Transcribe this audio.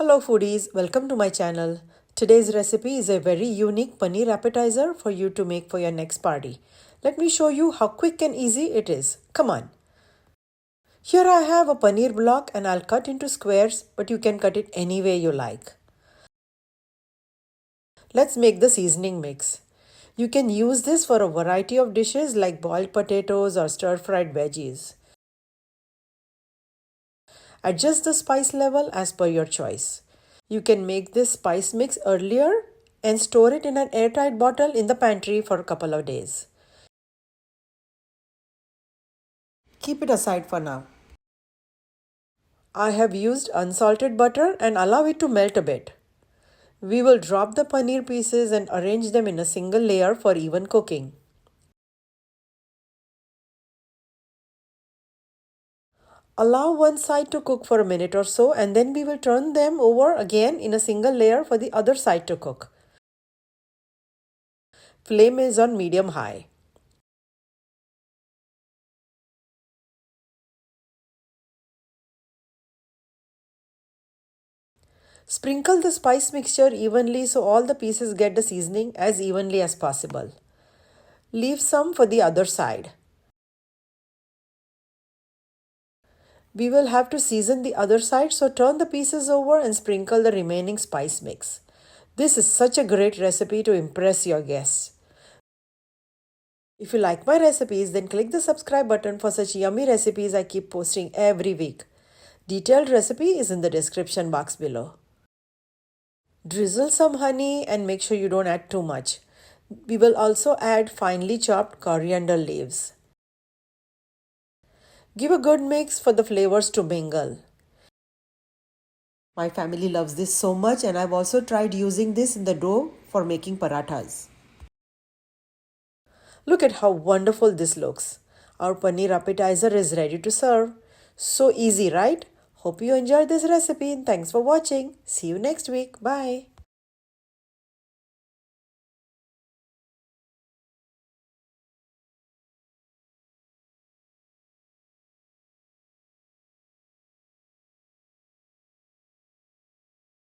Hello foodies, welcome to my channel. Today's recipe is a very unique paneer appetizer for you to make for your next party. Let me show you how quick and easy it is. Come on. Here I have a paneer block and I'll cut into squares, but you can cut it any way you like. Let's make the seasoning mix. You can use this for a variety of dishes like boiled potatoes or stir-fried veggies. Adjust the spice level as per your choice. You can make this spice mix earlier and store it in an airtight bottle in the pantry for a couple of days. Keep it aside for now. I have used unsalted butter and allow it to melt a bit. We will drop the paneer pieces and arrange them in a single layer for even cooking. Allow one side to cook for a minute or so and then we will turn them over again in a single layer for the other side to cook. Flame is on medium-high. Sprinkle the spice mixture evenly so all the pieces get the seasoning as evenly as possible. Leave some for the other side. We will have to season the other side, so turn the pieces over and sprinkle the remaining spice mix. This is such a great recipe to impress your guests. If you like my recipes, then click the subscribe button for such yummy recipes I keep posting every week. Detailed recipe is in the description box below. Drizzle some honey and make sure you don't add too much. We will also add finely chopped coriander leaves. Give a good mix for the flavors to mingle. My family loves this so much and I've also tried using this in the dough for making parathas. Look at how wonderful this looks. Our paneer appetizer is ready to serve. So easy, right? Hope you enjoyed this recipe and thanks for watching. See you next week. Bye.